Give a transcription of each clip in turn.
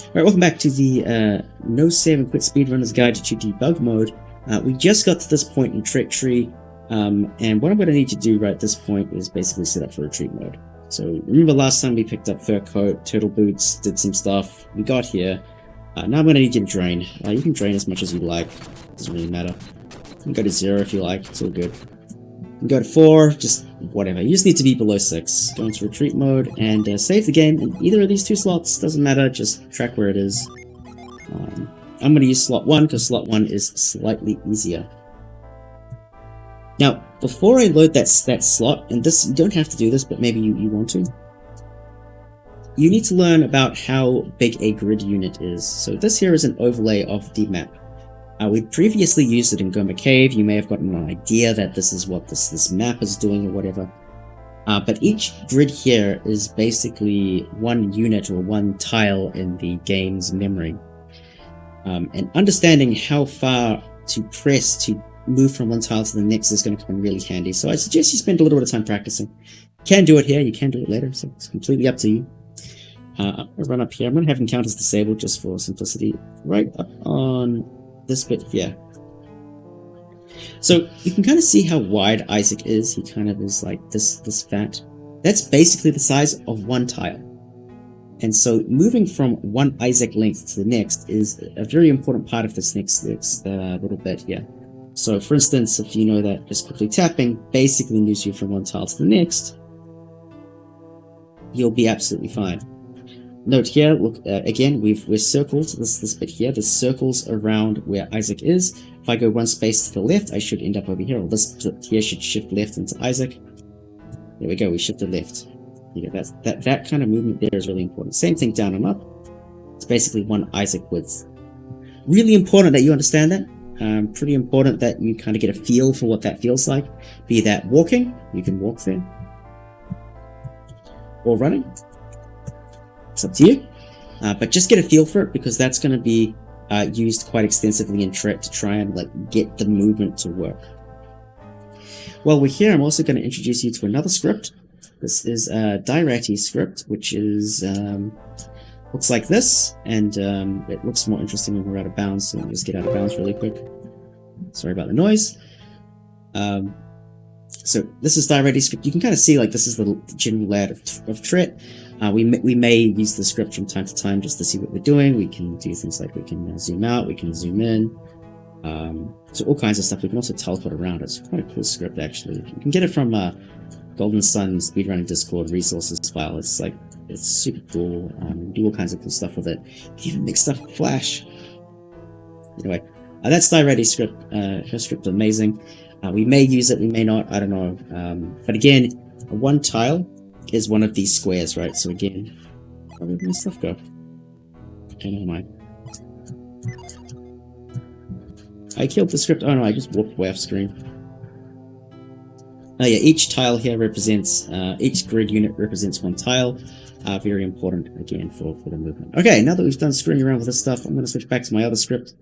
Alright, welcome back to the No Save and Quit Speedrunners Guide to Debug Mode. We just got to this point in Trick Tree, and what I'm going to need to do right at this point is basically set up for retreat mode. So remember last time we picked up fur coat, turtle boots, did some stuff, we got here. Now I'm going to need you to drain. You can drain as much as you like, doesn't really matter. You can go to 0 if you like, it's all good. You can go to 4, just whatever. You just need to be below 6. Go into retreat mode and save the game in either of these two slots. Doesn't matter, just track where it is. I'm going to use slot 1 because slot 1 is slightly easier. Now, before I load that slot, and this you don't have to do this, but maybe you want to, you need to learn about how big a grid unit is. So this here is an overlay of the map. We previously used it in Goma Cave. You may have gotten an idea that this is what this map is doing or whatever. But each grid here is basically one unit or one tile in the game's memory. And understanding how far to press to move from one tile to the next is going to come in really handy. So I suggest you spend a little bit of time practicing. You can do it here, you can do it later, so it's completely up to you. I'm going to run up here. I'm going to have encounters disabled just for simplicity. Right up on this bit here. So you can kind of see how wide Isaac is. He kind of is like this fat. That's basically the size of one tile. And so moving from one Isaac length to the next is a very important part of this next little bit here. So for instance, if you know that just quickly tapping basically moves you from one tile to the next, you'll be absolutely fine. Note here, look, again, we've circled this bit here. There's circles around where Isaac is. If I go one space to the left, I should end up over here. Or this bit here should shift left into Isaac. There we go, we shifted left. You know, that kind of movement there is really important. Same thing down and up. It's basically one Isaac width. Really important that you understand that. Pretty important that you kind of get a feel for what that feels like. Be that walking, you can walk there. Or running. It's up to you. But just get a feel for it because that's going to be used quite extensively in Trick to try and like get the movement to work. While we're here, I'm also going to introduce you to another script. This is a Dirati script, which is looks like this, and it looks more interesting when we're out of bounds, so let me just get out of bounds really quick. Sorry about the noise. So this is Dirati script. You can kind of see like this is the general layout of Trick. We may use the script from time to time just to see what we're doing. We can do things like we can zoom out, we can zoom in. So all kinds of stuff. We can also teleport around. It's quite a cool script actually. You can get it from Golden Sun Speedrunning Discord resources file. It's super cool. Do all kinds of cool stuff with it. You can even make stuff with Flash. Anyway, that's Dirati's script. Her script is amazing. We may use it, we may not, I don't know. But again, one tile is one of these squares, right? So again, where did my stuff go? Okay, never mind. I killed the script. Oh no, I just walked way off screen. Yeah, each tile here represents, each grid unit represents one tile. Very important, again, for the movement. Okay, now that we've done screwing around with this stuff, I'm going to switch back to my other script.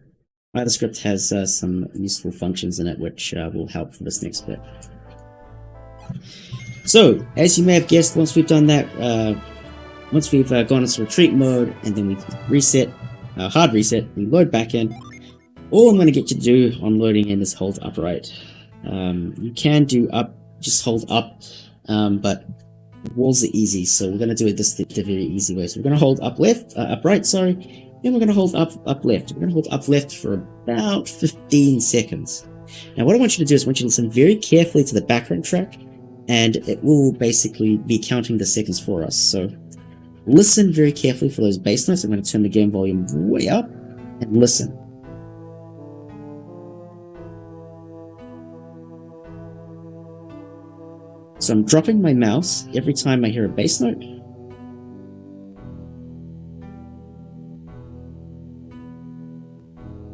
My other script has some useful functions in it, which will help for this next bit. So, as you may have guessed, once we've done that, once we've gone into retreat mode, and then we reset, hard reset, we load back in, all I'm going to get you to do on loading in is hold upright. You can do up, just hold up, but walls are easy, so we're going to do it this the very easy way. So we're going to hold up left, upright, sorry, then we're going to hold up left. We're going to hold up left for about 15 seconds. Now what I want you to do is I want you to listen very carefully to the background track, and it will basically be counting the seconds for us. So listen very carefully for those bass notes. I'm going to turn the game volume way up and listen. So I'm dropping my mouse every time I hear a bass note.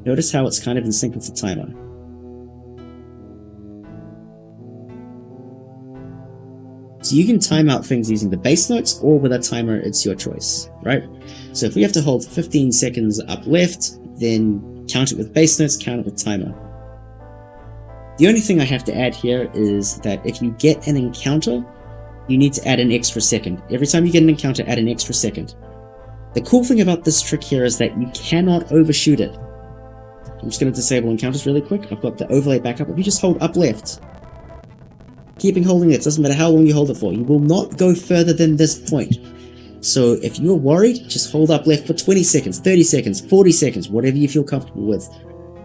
Notice how it's kind of in sync with the timer. So you can time out things using the bass notes or with a timer, it's your choice, right? So if we have to hold 15 seconds up left, then count it with bass notes, count it with timer. The only thing I have to add here is that if you get an encounter, you need to add an extra second. Every time you get an encounter, add an extra second. The cool thing about this trick here is that you cannot overshoot it. I'm just going to disable encounters really quick. I've got the overlay back up. If you just hold up left, keeping holding it, doesn't matter how long you hold it for, you will not go further than this point. So if you're worried, just hold up left for 20 seconds, 30 seconds, 40 seconds, whatever you feel comfortable with.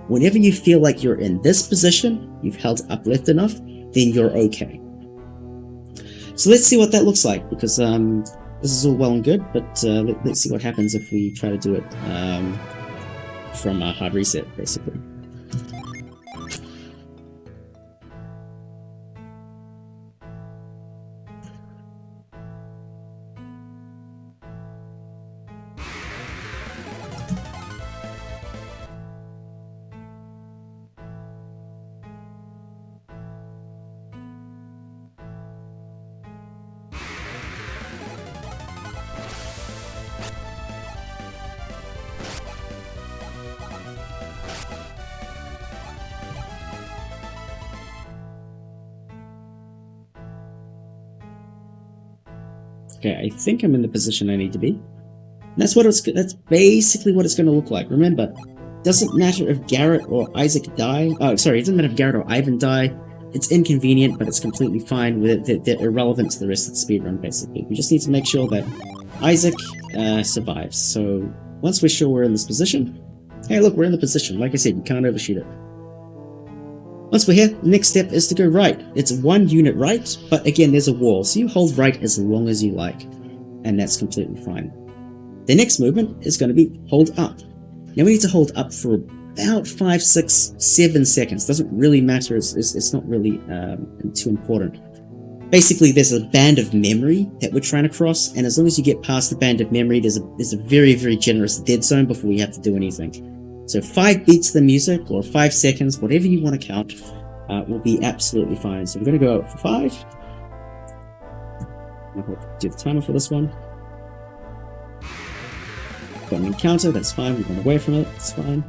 Whenever you feel like you're in this position, you've held up left enough, then you're okay. So let's see what that looks like, because this is all well and good, but let's see what happens if we try to do it from a hard reset, basically. Okay, I think I'm in the position I need to be. And that's basically what it's going to look like. Remember, it doesn't matter if Garrett or Isaac die. Oh, sorry, it doesn't matter if Garrett or Ivan die. It's inconvenient, but it's completely fine. They're irrelevant to the rest of the speedrun, basically. We just need to make sure that Isaac survives. So once we're sure we're in this position, hey, look, we're in the position. Like I said, you can't overshoot it. Once we're here, the next step is to go right. It's 1 unit right, but again, there's a wall, so you hold right as long as you like, and that's completely fine. The next movement is going to be hold up. Now we need to hold up for about 5, 6, 7 seconds. Doesn't really matter, it's not really too important. Basically, there's a band of memory that we're trying to cross, and as long as you get past the band of memory, there's a very, very generous dead zone before you have to do anything. So 5 beats of the music, or 5 seconds, whatever you want to count, will be absolutely fine. So we're going to go out for 5. I'll do the timer for this one. Got an encounter, that's fine. We went away from it, it's fine.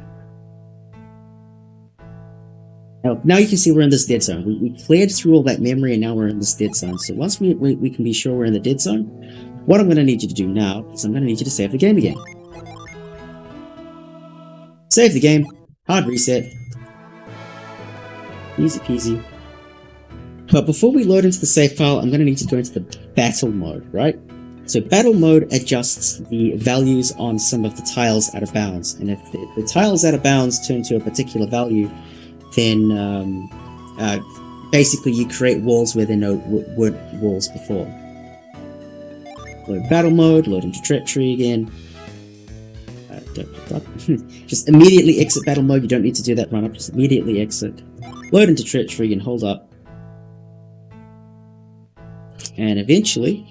Now you can see we're in this dead zone. We cleared through all that memory, and now we're in this dead zone. So once we can be sure we're in the dead zone, what I'm going to need you to do now is I'm going to need you to save the game again. Save the game, hard reset, easy peasy. But before we load into the save file, I'm going to need to go into the battle mode, right? So battle mode adjusts the values on some of the tiles out of bounds, and if the tiles out of bounds turn to a particular value, then basically you create walls where there weren't walls before. Load battle mode, load into treachery again. Just immediately exit battle mode. You don't need to do that run up, just immediately exit. Load into treachery and hold up. And eventually,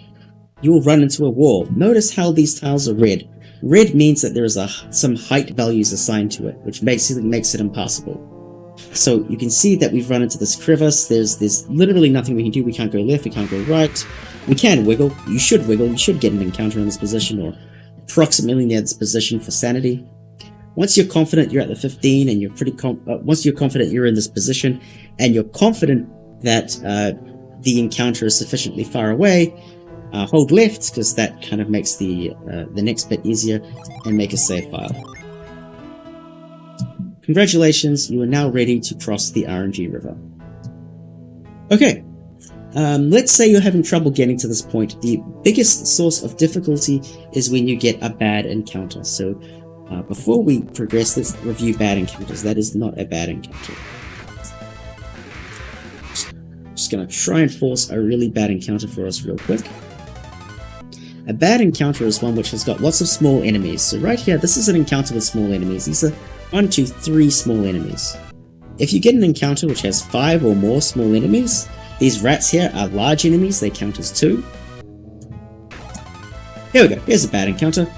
you will run into a wall. Notice how these tiles are red. Red means that there is some height values assigned to it, which basically makes it impassable. So you can see that we've run into this crevice. There's literally nothing we can do. We can't go left, we can't go right. We can wiggle. You should wiggle. You should get an encounter in this position, or approximately near this position for sanity. Once you're confident you're at the 15 and you're once you're confident you're in this position and you're confident that the encounter is sufficiently far away, hold left, because that kind of makes the next bit easier, and make a save file. Congratulations, you are now ready to cross the RNG River. Okay, let's say you're having trouble getting to this point. The biggest source of difficulty is when you get a bad encounter. So before we progress, let's review bad encounters. That is not a bad encounter. Just going to try and force a really bad encounter for us real quick. A bad encounter is one which has got lots of small enemies. So right here, this is an encounter with small enemies. These are 1, 2, 3 small enemies. If you get an encounter which has 5 or more small enemies, these rats here are large enemies, they count as 2. Here we go, here's a bad encounter.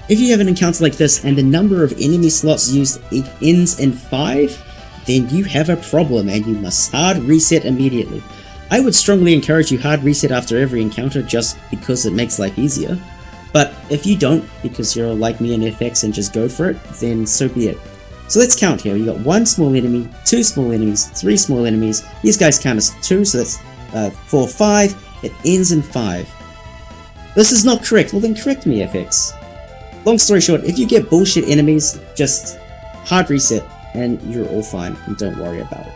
If you have an encounter like this and the number of enemy slots used ends in 5, then you have a problem and you must hard reset immediately. I would strongly encourage you hard reset after every encounter just because it makes life easier. But if you don't, because you're like me in FX and just go for it, then so be it. So let's count here. You got 1 small enemy, 2 small enemies, 3 small enemies. These guys count as 2, so that's 4, 5. It ends in 5. This is not correct. Well then correct me, FX. long story short, if you get bullshit enemies, just hard reset and you're all fine and don't worry about it.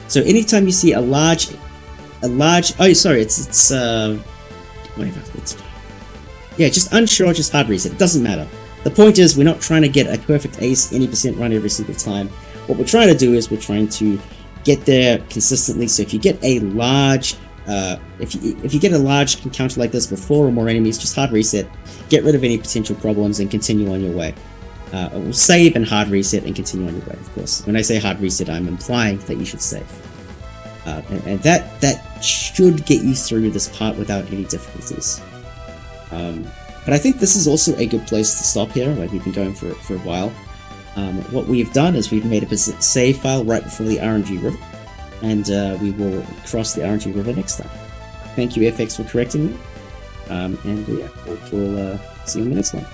So anytime you see a large, oh sorry, whatever, yeah, just unsure, just hard reset, it doesn't matter. The point is, we're not trying to get a perfect ace, any percent run every single time. What we're trying to do is we're trying to get there consistently. So if you get a large, if you get a large encounter like this with 4 or more enemies, just hard reset, get rid of any potential problems, and continue on your way. Save and hard reset and continue on your way. Of course, when I say hard reset, I'm implying that you should save, and that should get you through this part without any difficulties. But I think this is also a good place to stop here. Like, we've been going for a while. What we've done is we've made a save file right before the RNG river, and we will cross the RNG river next time. Thank you, FX, for correcting me, and yeah, we'll see you in the next one.